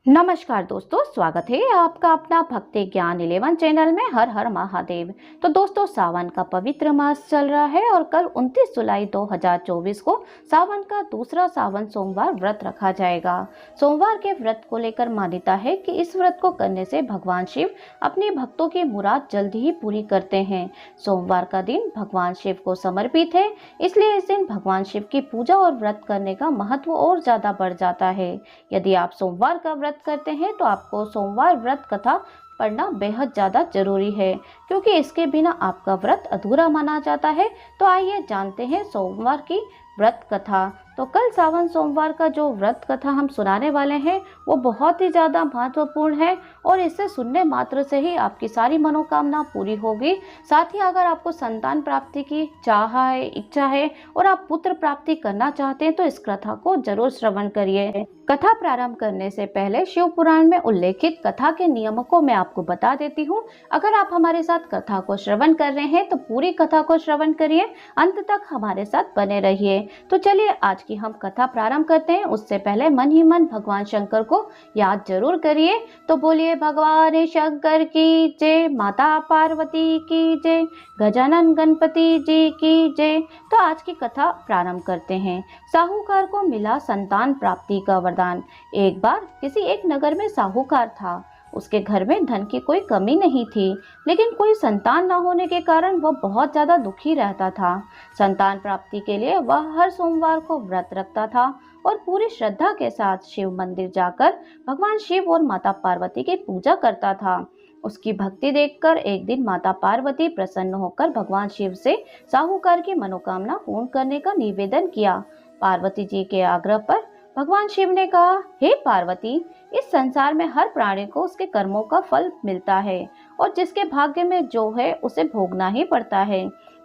नमस्कार दोस्तों, स्वागत है आपका अपना भक्ति ज्ञान 11 चैनल में। हर हर महादेव। तो दोस्तों, सावन का पवित्र मास चल रहा है और कल 29 जुलाई 2024 को सावन का दूसरा सावन सोमवार व्रत रखा जाएगा। सोमवार के व्रत को लेकर मान्यता है कि इस व्रत को करने से भगवान शिव अपने भक्तों की मुराद जल्द ही पूरी करते हैं। सोमवार का दिन भगवान शिव को समर्पित है, इसलिए इस दिन भगवान शिव की पूजा और व्रत करने का महत्व और ज्यादा बढ़ जाता है। यदि आप सोमवार का व्रत करते हैं तो आपको सोमवार व्रत कथा पढ़ना बेहद ज्यादा जरूरी है, क्योंकि इसके बिना आपका व्रत अधूरा माना जाता है। तो आइए जानते हैं सोमवार की व्रत कथा। तो कल सावन सोमवार का जो व्रत कथा हम सुनाने वाले हैं वो बहुत ही ज्यादा महत्वपूर्ण है और इसे सुनने मात्र से ही आपकी सारी मनोकामना पूरी होगी। साथ ही अगर आपको संतान प्राप्ति की इच्छा है और आप पुत्र प्राप्ति करना चाहते हैं तो इस कथा को जरूर श्रवण करिए। कथा प्रारंभ करने से पहले शिव पुराण में उल्लेखित कथा के नियमों को मैं आपको बता देती हूँ। अगर आप हमारे साथ कथा को श्रवण कर रहे हैं तो पूरी कथा को श्रवण करिए, अंत तक हमारे साथ बने रहिए। तो चलिए आज की हम कथा प्रारंभ करते हैं। उससे पहले मन ही मन भगवान शंकर को याद जरूर करिए। तो बोलिए भगवान शंकर की जय, माता पार्वती की जय, गजानन गणपति जी की जय। तो आज की कथा प्रारंभ करते हैं। साहूकार को मिला संतान प्राप्ति का वरदान। एक बार किसी एक नगर में साहूकार था। उसके घर में धन की कोई कमी नहीं थी, लेकिन कोई संतान न होने के कारण वह बहुत ज्यादा दुखी रहता था। संतान प्राप्ति के लिए वह हर सोमवार को व्रत रखता था और पूरी श्रद्धा के साथ शिव मंदिर जाकर भगवान शिव और माता पार्वती की पूजा करता था। उसकी भक्ति देखकर एक दिन माता पार्वती प्रसन्न होकर भगवान शिव से साहूकार की मनोकामना पूर्ण करने का निवेदन किया। पार्वती जी के आग्रह पर भगवान शिव ने कहा, हे पार्वती, इस संसार में हर प्राणी को उसके कर्मों का फल मिलता है और जिसके भाग्य में जो है उसे भोगना ही पड़ता है।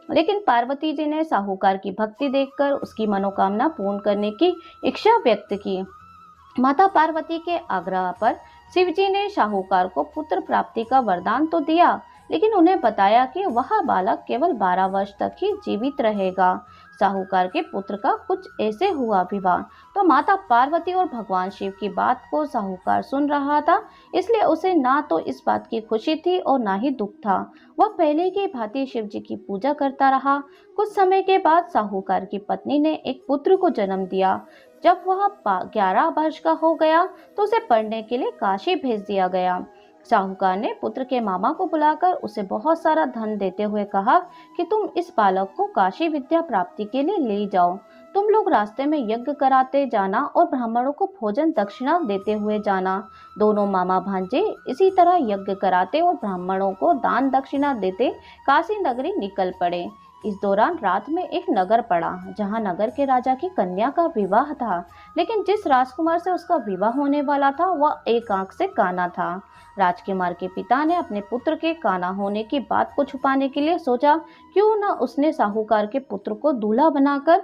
लेकिन पार्वती जी ने साहूकार की भक्ति देखकर उसकी मनोकामना पूर्ण करने की इच्छा व्यक्त की। माता पार्वती के आग्रह पर शिव जी ने साहूकार को पुत्र प्राप्ति का वरदान तो दिया, लेकिन उन्हें बताया कि वह बालक केवल 12 वर्ष तक ही जीवित रहेगा। साहूकार के पुत्र का कुछ ऐसे हुआ विवाह। तो माता पार्वती और भगवान शिव की बात को साहूकार सुन रहा था, इसलिए उसे ना तो इस बात की खुशी थी और ना ही दुख था। वह पहले की भांति शिव जी की पूजा करता रहा। कुछ समय के बाद साहूकार की पत्नी ने एक पुत्र को जन्म दिया। जब वह 11 वर्ष का हो गया तो उसे पढ़ने के लिए काशी भेज दिया गया। साहूकार ने पुत्र के मामा को बुलाकर उसे बहुत सारा धन देते हुए कहा कि तुम इस बालक को काशी विद्या प्राप्ति के लिए ले जाओ। तुम लोग रास्ते में यज्ञ कराते जाना और ब्राह्मणों को भोजन दक्षिणा देते हुए जाना। दोनों मामा भांजे इसी तरह यज्ञ कराते और ब्राह्मणों को दान दक्षिणा देते काशी नगरी निकल पड़े। इस दौरान रात में एक नगर पड़ा, जहां नगर के राजा की कन्या का विवाह था। लेकिन जिस राजकुमार से उसका विवाह होने वाला था वह एक आंख से काना था। राजकुमार के पिता ने अपने पुत्र के काना होने की बात को छुपाने के लिए सोचा, क्यों न उसने साहूकार के पुत्र को दूल्हा बनाकर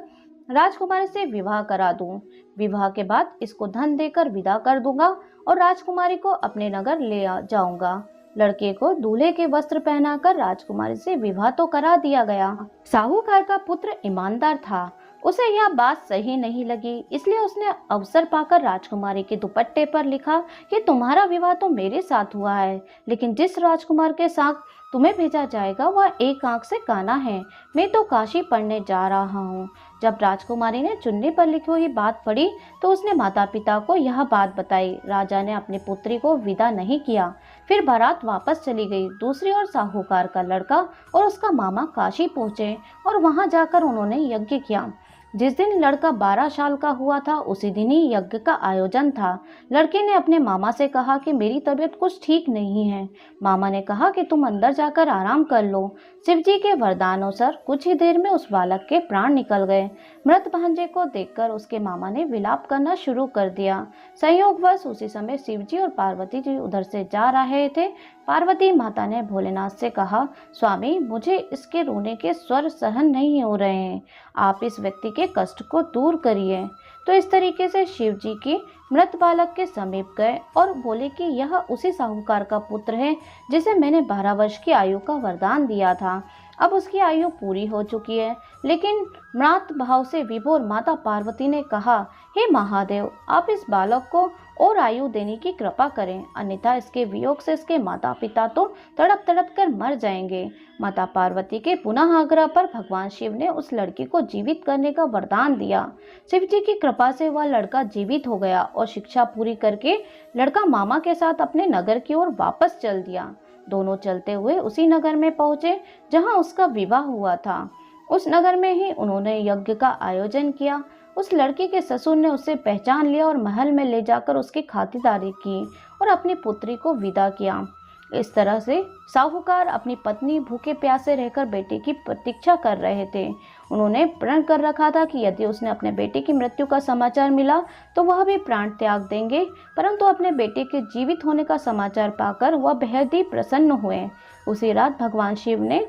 राजकुमारी से विवाह करा दूं। विवाह के बाद इसको धन देकर विदा कर दूंगा और राजकुमारी को अपने नगर ले जाऊंगा। लड़के को दूल्हे के वस्त्र पहनाकर राजकुमारी से विवाह तो करा दिया गया। साहूकार का पुत्र ईमानदार था। उसे यह बात सही नहीं लगी, इसलिए उसने अवसर पाकर राजकुमारी के दुपट्टे पर लिखा कि तुम्हारा विवाह तो मेरे साथ हुआ है, लेकिन जिस राजकुमार के साथ तुम्हें भेजा जाएगा वह एक आंख से काना है। मैं तो काशी पढ़ने जा रहा हूँ। जब राजकुमारी ने चुन्नी पर लिखी हुई बात पढ़ी तो उसने माता पिता को यह बात बताई। राजा ने अपनी पुत्री को विदा नहीं किया। फिर बारात वापस चली गई। दूसरी ओर साहूकार का लड़का और उसका मामा काशी पहुंचे और वहां जाकर उन्होंने यज्ञ किया। जिस दिन लड़का 12 साल का हुआ था उसी दिन ही यज्ञ का आयोजन था। लड़के ने अपने मामा से कहा कि मेरी तबीयत कुछ ठीक नहीं है। मामा ने कहा कि तुम अंदर जाकर आराम कर लो। शिवजी के वरदानुसार कुछ ही देर में उस बालक के प्राण निकल गए। मृत भांजे को देखकर उसके मामा ने विलाप करना शुरू कर दिया। संयोगवश उसी समय शिवजी और पार्वती जी उधर से जा रहे थे। पार्वती माता ने भोलेनाथ से कहा, स्वामी, मुझे इसके रोने के स्वर सहन नहीं हो रहे हैं। आप इस व्यक्ति के कष्ट को दूर करिए। तो इस तरीके से शिव जी की मृत बालक के समीप गए और बोले कि यह उसी साहूकार का पुत्र है जिसे मैंने 12 वर्ष की आयु का वरदान दिया था। अब उसकी आयु पूरी हो चुकी है। लेकिन म्रात भाव से विभोर माता पार्वती ने कहा, हे महादेव, आप इस बालक को और आयु देने की कृपा करें, अन्यथा इसके वियोग से इसके माता पिता तो तड़प तड़प कर मर जाएंगे। माता पार्वती के पुनः आग्रह पर भगवान शिव ने उस लड़की को जीवित करने का वरदान दिया। शिव जी की कृपा से वह लड़का जीवित हो गया और शिक्षा पूरी करके लड़का मामा के साथ अपने नगर की ओर वापस चल दिया। दोनों चलते हुए उसी नगर में पहुंचे जहां उसका विवाह हुआ था। उस नगर में ही उन्होंने यज्ञ का आयोजन किया। उस लड़की के ससुर ने उसे पहचान लिया और महल में ले जाकर उसकी खातिरदारी की और अपनी पुत्री को विदा किया। इस तरह से साहूकार अपनी पत्नी भूखे प्यासे रहकर बेटे की प्रतीक्षा कर रहे थे। उन्होंने प्रण कर रखा था कि यदि उसने अपने बेटे की मृत्यु का समाचार मिला तो वह भी प्राण त्याग देंगे, परंतु अपने बेटे के जीवित होने का समाचार पाकर वह बेहद ही प्रसन्न हुए। उसी रात भगवान शिव ने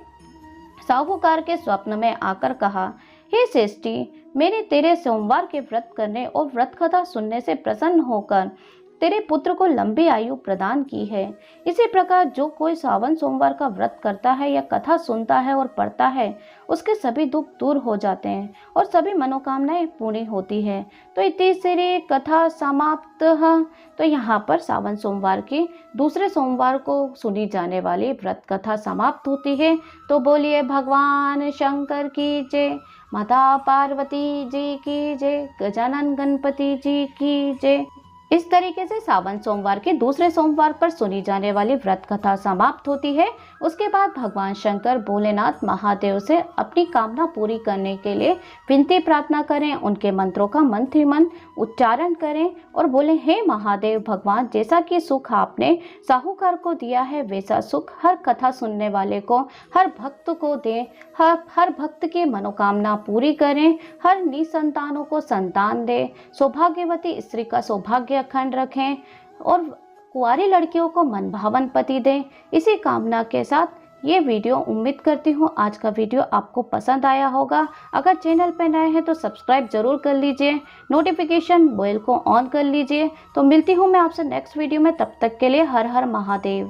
साहूकार के स्वप्न में आकर कहा, हे श्रेष्ठी, मैंने तेरे सोमवार के व्रत करने और व्रत कथा सुनने से प्रसन्न होकर तेरे पुत्र को लंबी आयु प्रदान की है। इसी प्रकार जो कोई सावन सोमवार का व्रत करता है या कथा सुनता है और पढ़ता है, उसके सभी दुख दूर हो जाते हैं और सभी मनोकामनाएं पूरी होती है। तो इति श्री कथा समाप्त। तो यहाँ पर सावन सोमवार के दूसरे सोमवार को सुनी जाने वाली व्रत कथा समाप्त होती है। तो बोलिए भगवान शंकर की जय, माता पार्वती जी की जय, गजानन गणपति जी की जय। इस तरीके से सावन सोमवार के दूसरे सोमवार पर सुनी जाने वाली व्रत कथा समाप्त होती है। उसके बाद भगवान शंकर भोलेनाथ महादेव से अपनी कामना पूरी करने के लिए विनती प्रार्थना करें, उनके मंत्रों का मंत्र ही मन उच्चारण करें और बोले, हे महादेव भगवान, जैसा कि सुख आपने साहूकार को दिया है वैसा सुख हर कथा सुनने वाले को, हर भक्त को दें। हर भक्त की मनोकामना पूरी करें, हर निसंतानों को संतान दे, सौभाग्यवती स्त्री का सौभाग्य अखंड रखें और कुंवारी लड़कियों को मनभावन पति दें। इसी कामना के साथ ये वीडियो, उम्मीद करती हूँ आज का वीडियो आपको पसंद आया होगा। अगर चैनल पर नए हैं तो सब्सक्राइब जरूर कर लीजिए, नोटिफिकेशन बेल को ऑन कर लीजिए। तो मिलती हूँ मैं आपसे नेक्स्ट वीडियो में, तब तक के लिए हर हर महादेव।